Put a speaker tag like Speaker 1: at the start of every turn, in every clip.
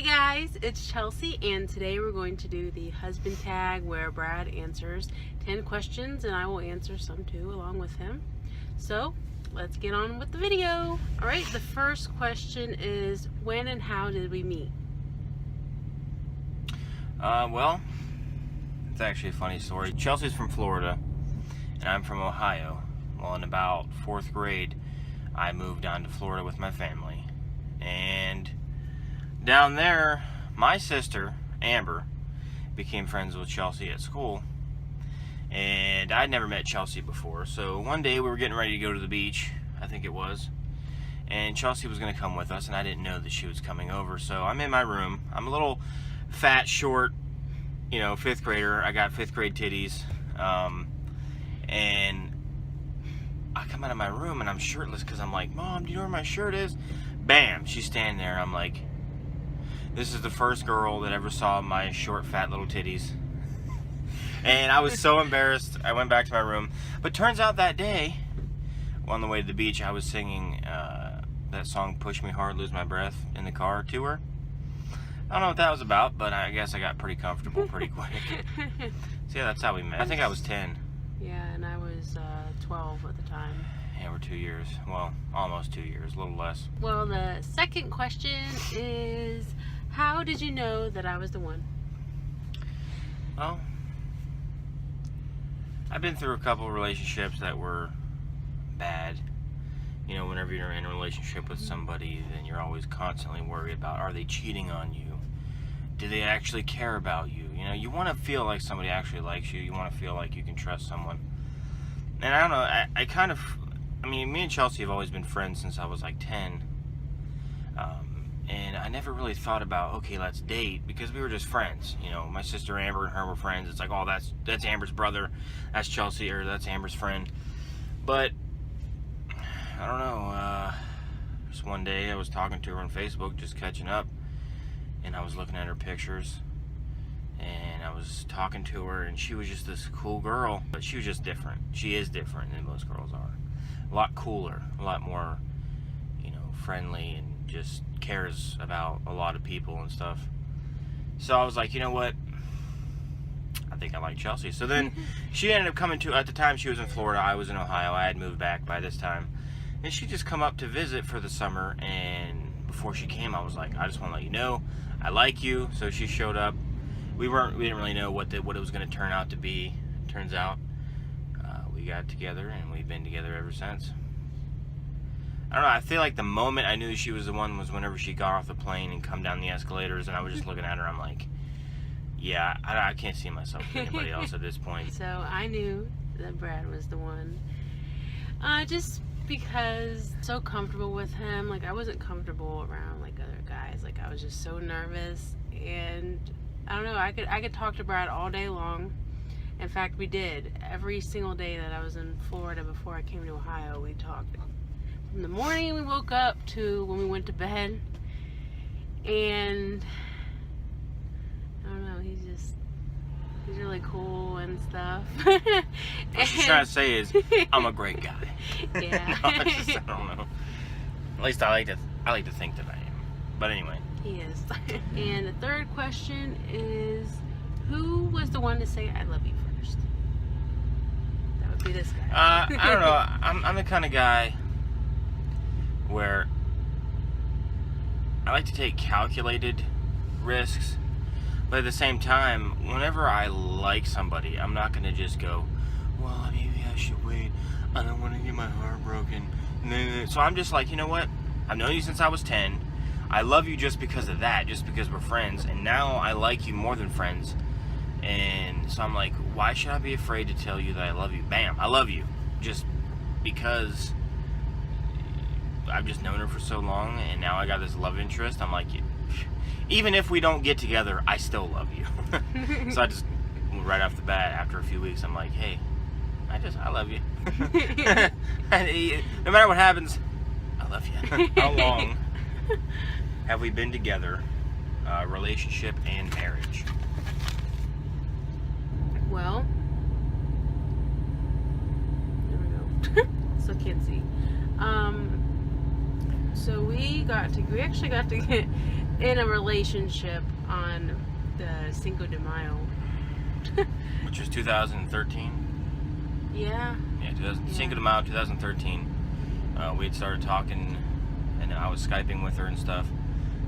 Speaker 1: Hey guys, it's Chelsea, and today we're going to do the husband tag where Brad answers 10 questions and I will answer some too along with him. So let's get on with the video. Alright, the first question is, when and how did we meet?
Speaker 2: Well, it's actually a funny story. Chelsea's from Florida and I'm from Ohio. Well, in about 4th grade, I moved down to Florida with my family. And down there, my sister, Amber, became friends with Chelsea at school. And I'd never met Chelsea before. So one day we were getting ready to go to the beach, I think it was. And Chelsea was going to come with us, and I didn't know that she was coming over. So I'm in my room. I'm a little fat, short, 5th grader. I got 5th grade titties. And I come out of my room and I'm shirtless because I'm like, Mom, do you know where my shirt is? Bam, she's standing there. I'm like, this is the first girl that ever saw my short, fat little titties. And I was so embarrassed. I went back to my room. But turns out that day, on the way to the beach, I was singing that song, Push Me Hard, Lose My Breath, in the car to her. I don't know what that was about, but I guess I got pretty comfortable pretty quick. So yeah, that's how we met. I think I was 10.
Speaker 1: Yeah, and I was 12 at the time.
Speaker 2: Yeah, we're 2 years. Well, almost 2 years, a little less.
Speaker 1: Well, the second question is, how did you know that I was the one?
Speaker 2: Well, I've been through a couple of relationships that were bad. Whenever you're in a relationship with somebody, then you're always constantly worried about, are they cheating on you? Do they actually care about you? You want to feel like somebody actually likes you. You want to feel like you can trust someone. And I don't know, me and Chelsea have always been friends since I was like 10. And I never really thought about, okay, let's date, because we were just friends. My sister Amber and her were friends. It's like, oh, that's Amber's brother, that's Chelsea, or that's Amber's friend. But I don't know, just one day I was talking to her on Facebook, just catching up, and I was looking at her pictures, and I was talking to her, and she was just this cool girl, but she was just different. She is different than most girls are. A lot cooler, a lot more, friendly, and just cares about a lot of people and stuff. So I was like, you know what? I think I like Chelsea. So then she ended up coming to, at the time she was in Florida, I was in Ohio. I had moved back by this time. And she just come up to visit for the summer, and before she came, I was like, I just want to let you know, I like you. So she showed up. We didn't really know what it was going to turn out to be. Turns out, we got together, and we've been together ever since. I don't know, I feel like the moment I knew she was the one was whenever she got off the plane and come down the escalators, and I was just looking at her, I'm like, yeah, I can't see myself with anybody else at this point.
Speaker 1: So I knew that Brad was the one. Just because I'm so comfortable with him. Like, I wasn't comfortable around like other guys. Like, I was just so nervous, and I don't know, I could talk to Brad all day long. In fact, we did. Every single day that I was in Florida before I came to Ohio, we talked. From the morning we woke up to when we went to bed. And I don't know, he's really cool and stuff.
Speaker 2: What she's trying to say is, I'm a great guy.
Speaker 1: Yeah.
Speaker 2: I don't know. At least I like to think that I am. But anyway.
Speaker 1: He is. And the third question is, who was the one to say I love you first? That would be this guy.
Speaker 2: I don't know. I'm the kind of guy where I like to take calculated risks, but at the same time, whenever I like somebody, I'm not going to just go, well, maybe I should wait. I don't want to get my heart broken. So I'm just like, you know what? I've known you since I was 10. I love you just because of that, just because we're friends, and now I like you more than friends. And so I'm like, why should I be afraid to tell you that I love you? Bam, I love you. Just because I've just known her for so long, and now I got this love interest. I'm like, even if we don't get together, I still love you. So I just, right off the bat, after a few weeks, I'm like, hey, I love you. No matter what happens, I love you. How long have we been together, relationship and marriage?
Speaker 1: Well, there we go. So can't see. So we actually got to get in a relationship on the Cinco de Mayo.
Speaker 2: Which was 2013.
Speaker 1: Yeah.
Speaker 2: Yeah, Cinco de Mayo 2013. We had started talking, and I was Skyping with her and stuff.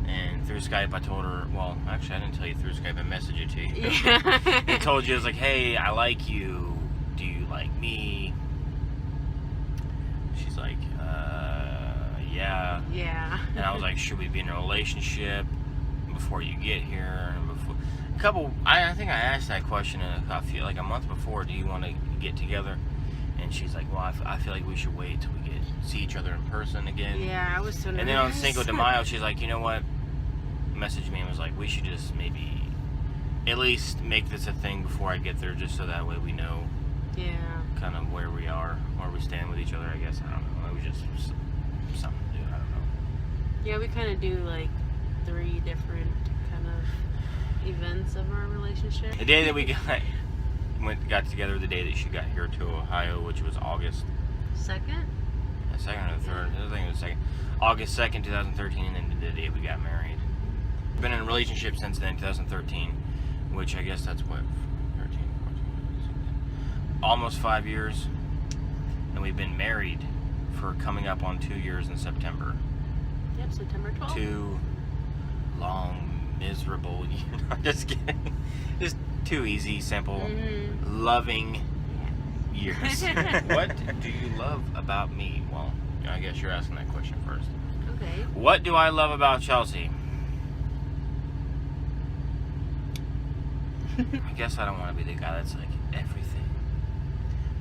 Speaker 2: And through Skype, I told her, well, actually, I didn't tell you through Skype, I messaged it to you.
Speaker 1: Yeah.
Speaker 2: I told you, I was like, hey, I like you. Do you like me? She's like, yeah.
Speaker 1: Yeah.
Speaker 2: And I was like, should we be in a relationship before you get here? I think I asked that question like a month before. Do you want to get together? And she's like, well, I feel like we should wait till we see each other in person again.
Speaker 1: Yeah, I was so nervous.
Speaker 2: And then on Cinco de Mayo, she's like, you know what? Messaged me and was like, we should just maybe at least make this a thing before I get there, just so that way we know.
Speaker 1: Yeah.
Speaker 2: Kind of where we are, where we stand with each other. I guess I don't know. It was just something to do. I don't know.
Speaker 1: Yeah, we kind of do like 3 different kind of events of our relationship.
Speaker 2: The day that we got together, the day that she got here to Ohio, which was August
Speaker 1: 2nd?
Speaker 2: The 2nd or the 3rd. I think it was 2nd. August 2nd, 2013, and then the day we got married. Been in a relationship since then, 2013, which I guess that's what, 13, 14, 15, almost 5 years. And we've been married for coming up on 2 years in September.
Speaker 1: Yep, September 12th.
Speaker 2: 2 long, miserable years. I'm just kidding. Just 2 easy, simple, loving years. What do you love about me? Well, I guess you're asking that question first.
Speaker 1: Okay.
Speaker 2: What do I love about Chelsea? I guess I don't want to be the guy that's like everything.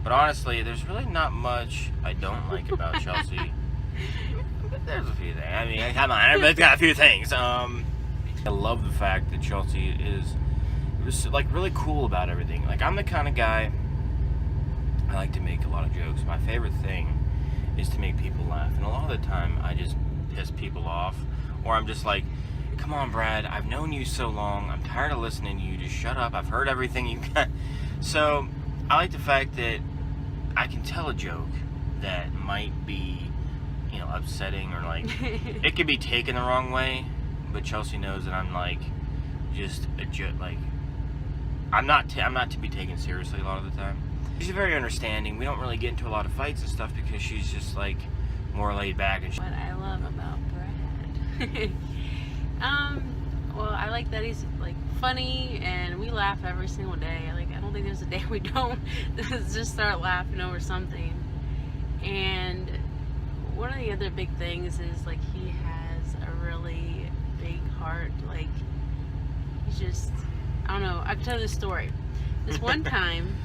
Speaker 2: But honestly, there's really not much I don't like about Chelsea. But there's a few things. I mean, come on, everybody's got a few things. I love the fact that Chelsea is like really cool about everything. Like, I'm the kind of guy, I like to make a lot of jokes. My favorite thing is to make people laugh. And a lot of the time, I just piss people off. Or I'm just like, come on, Brad, I've known you so long. I'm tired of listening to you. Just shut up. I've heard everything you got. So, I like the fact that I can tell a joke that might be, upsetting, or like, it could be taken the wrong way. But Chelsea knows that I'm like, just a joke. Like, I'm not to be taken seriously a lot of the time. She's very understanding. We don't really get into a lot of fights and stuff because she's just like more laid back. And
Speaker 1: what I love about Brad. Well, I like that he's like funny and we laugh every single day. Like, I don't think there's a day we don't just start laughing over something. And one of the other big things is like he has a really big heart. Like, he's just, I don't know. I can tell you this story. This one time,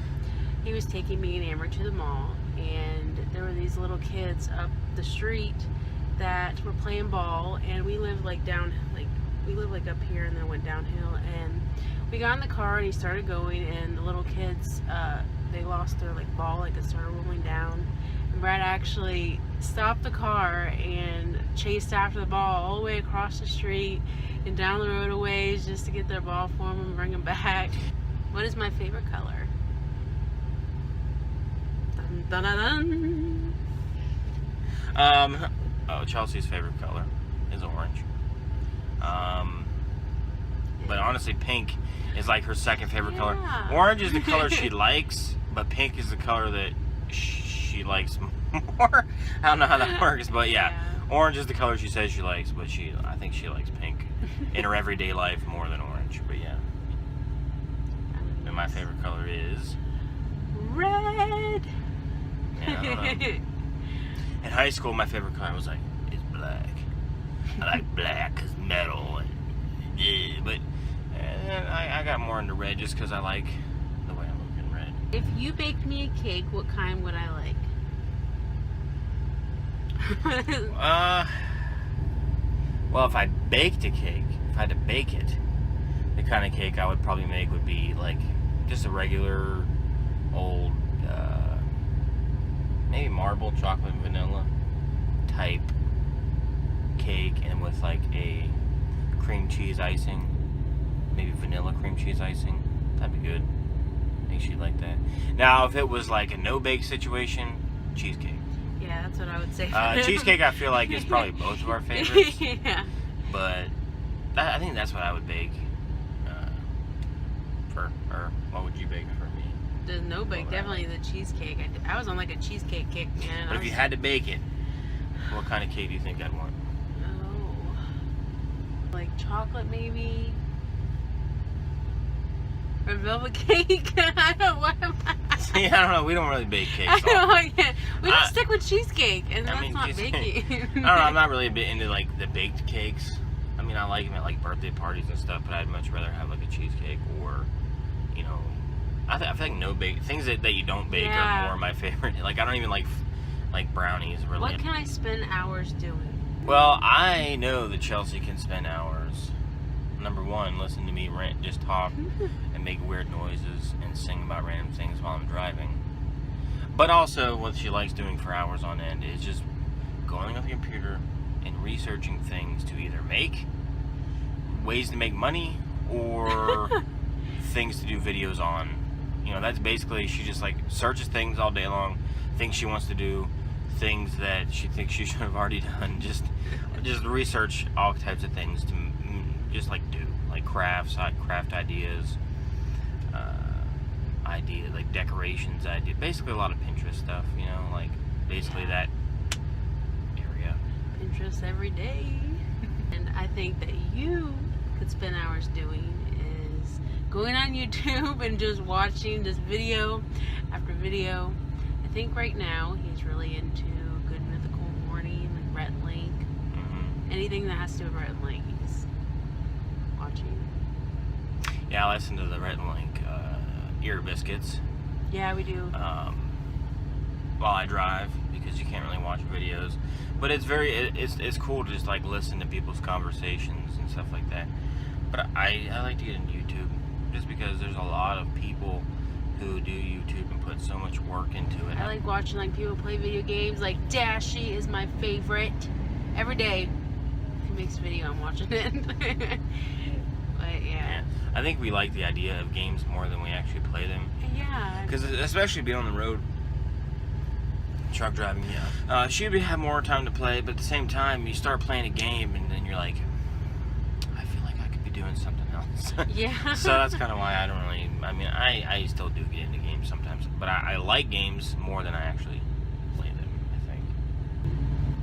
Speaker 1: he was taking me and Amber to the mall, and there were these little kids up the street that were playing ball, and we live like up here, and then went downhill, and we got in the car and he started going, and the little kids they lost their like ball, like it started rolling down, and Brad actually stopped the car and chased after the ball all the way across the street and down the road a ways just to get their ball for him and bring him back. What is my favorite color? Dun, dun, dun, dun.
Speaker 2: Chelsea's favorite color is orange. But honestly, pink is like her second favorite color. Orange is the color she likes, but pink is the color that she likes more. I don't know how that works, but yeah. Orange is the color she says she likes, but I think she likes pink in her everyday life more than orange. But yeah. And my favorite color is
Speaker 1: red.
Speaker 2: Yeah, I don't know. In high school, my favorite color was like, it's black. I like black because metal. But I got more into red just because I like the way I look in red.
Speaker 1: If you baked me a cake, what kind would I like?
Speaker 2: Well, if I baked a cake, if I had to bake it, the kind of cake I would probably make would be like just a regular old, maybe marble chocolate and vanilla type cake, and with like a cream cheese icing, maybe vanilla cream cheese icing. That'd be good. I think she'd like that. Now, if it was like a no-bake situation, cheesecake.
Speaker 1: Yeah, that's what I would say.
Speaker 2: Cheesecake, I feel like, is probably both of our favorites.
Speaker 1: Yeah.
Speaker 2: But I think that's what I would bake for her. What would you bake for me?
Speaker 1: There's no bake. Definitely the cheesecake. I was on like a cheesecake kick, man.
Speaker 2: But if you had to bake it, what kind of cake do you think I'd want?
Speaker 1: Oh, like chocolate maybe. Or velvet cake. I don't want.
Speaker 2: See, I don't know. We don't really bake cakes.
Speaker 1: I don't like it. We just stick with cheesecake, and that's not baking.
Speaker 2: I don't know. I'm not really a bit into like the baked cakes. I mean, I like them at like birthday parties and stuff, but I'd much rather have like a cheesecake or, you know, I feel like no bake things that you don't bake are more my favorite. Like I don't even like brownies really.
Speaker 1: What can I spend hours doing?
Speaker 2: Well, I know that Chelsea can spend hours. Number one, listen to me just talk and make weird noises and sing about random things while I'm driving. But also, what she likes doing for hours on end is just going on the computer and researching things to either make, ways to make money, or things to do videos on. You know, that's basically, she just like searches things all day long, things she wants to do, things that she thinks she should have already done. Just research all types of things to just like do, like craft ideas, like decorations idea, basically a lot of Pinterest stuff, you know, like basically that area.
Speaker 1: Pinterest every day. And I think that you could spend hours doing is going on YouTube and just watching just video after video. I think right now he's really into Good Mythical Morning, like Rhett and Link. Anything that has to do with Rhett and Link, he's watching.
Speaker 2: Yeah, I listen to the Rhett and Link ear biscuits.
Speaker 1: Yeah, we do.
Speaker 2: While I drive, because you can't really watch videos, but it's cool to just like listen to people's conversations and stuff like that. But I like to get into YouTube just because there's a lot of people who do YouTube and put so much work into it.
Speaker 1: I like watching like people play video games. Like Dashy is my favorite. Every day he makes a video, I'm watching it. But yeah,
Speaker 2: I think we like the idea of games more than we actually play them.
Speaker 1: Yeah.
Speaker 2: Because especially being on the road, truck driving, she'd have more time to play, but at the same time, you start playing a game and then you're like, I feel like I could be doing something else.
Speaker 1: Yeah.
Speaker 2: So that's kind of why I don't really, I mean, I still do get into games sometimes, but I like games more than I actually play them, I think.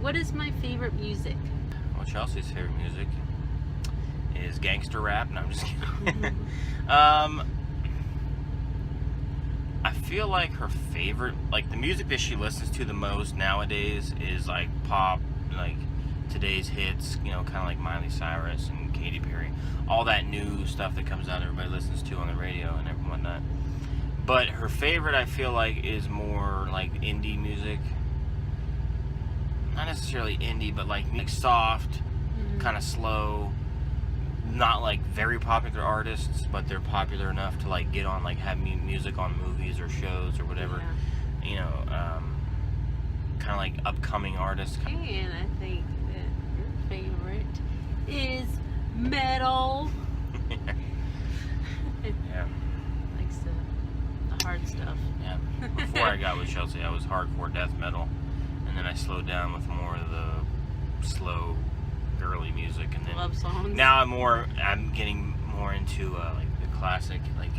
Speaker 1: What is my favorite music?
Speaker 2: Well, Chelsea's favorite music is gangster rap. No, I'm just kidding. I feel like her favorite, like the music that she listens to the most nowadays is like pop, like today's hits, you know, kind of like Miley Cyrus and Katy Perry, all that new stuff that comes out everybody listens to on the radio and whatnot. But her favorite, I feel like, is more like indie music. Not necessarily indie, but like soft, kind of slow. Not like very popular artists, but they're popular enough to like get on, like have music on movies or shows or whatever. Yeah. You know, kind of like upcoming artists.
Speaker 1: And I think that your favorite is metal.
Speaker 2: Yeah.
Speaker 1: Likes the hard stuff.
Speaker 2: Yeah. Before I got with Chelsea, I was hardcore death metal, and then I slowed down with more of the slow, girly music, and then
Speaker 1: love songs.
Speaker 2: Now I'm getting more into like the classic, like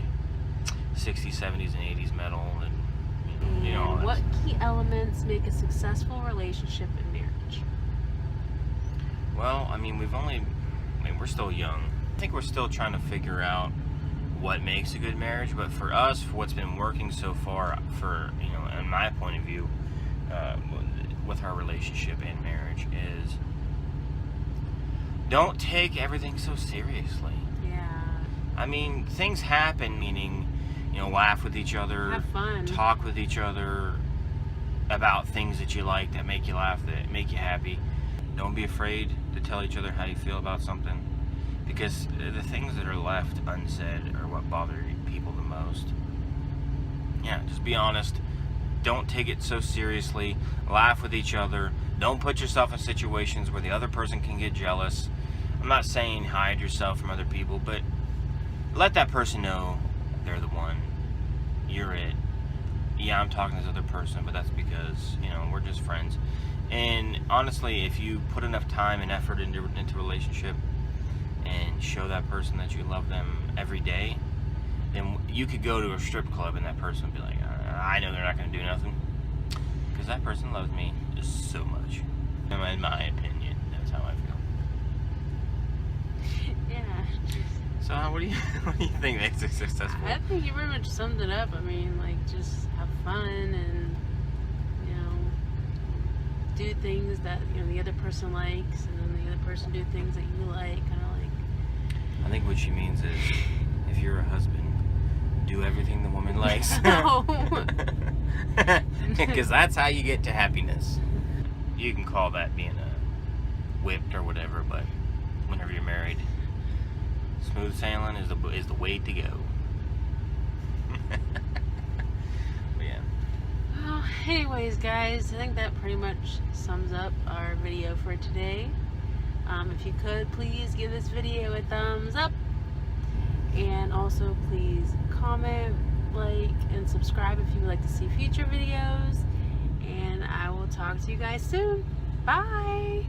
Speaker 2: 60s, 70s, and 80s metal, and you know all that
Speaker 1: what
Speaker 2: stuff.
Speaker 1: key elements make a successful relationship and marriage?
Speaker 2: Well, I mean, we're still young. I think we're still trying to figure out what makes a good marriage, but for us, for what's been working so far, for, you know, in my point of view, with our relationship and marriage, is don't take everything so seriously.
Speaker 1: Yeah.
Speaker 2: I mean, things happen, meaning, you know, laugh with each other,
Speaker 1: have fun,
Speaker 2: talk with each other about things that you like, that make you laugh, that make you happy. Don't be afraid to tell each other how you feel about something, because the things that are left unsaid are what bother people the most. Yeah, just be honest. Don't take it so seriously. Laugh with each other. Don't put yourself in situations where the other person can get jealous. I'm not saying hide yourself from other people, but let that person know they're the one. You're it. Yeah, I'm talking to this other person, but that's because, you know, we're just friends. And honestly, if you put enough time and effort into a relationship, and and show that person that you love them every day, then you could go to a strip club and that person would be like, I know they're not going to do nothing. Because that person loves me just so much. In my opinion, that's how I feel.
Speaker 1: Yeah.
Speaker 2: So what do you think makes it successful?
Speaker 1: I think you pretty much summed it up. I mean, like, just have fun and, you know, do things that, you know, the other person likes, and then the other person do things that you like, kind of like.
Speaker 2: I think what she means is, if you're a husband, do everything the woman likes.
Speaker 1: No.
Speaker 2: Because that's how you get to happiness. You can call that being whipped or whatever, but whenever you're married, smooth sailing is the way to go. But yeah.
Speaker 1: Well, anyways, guys, I think that pretty much sums up our video for today. If you could, please give this video a thumbs up. And also, please comment, like, and subscribe if you would like to see future videos. And I will talk to you guys soon. Bye!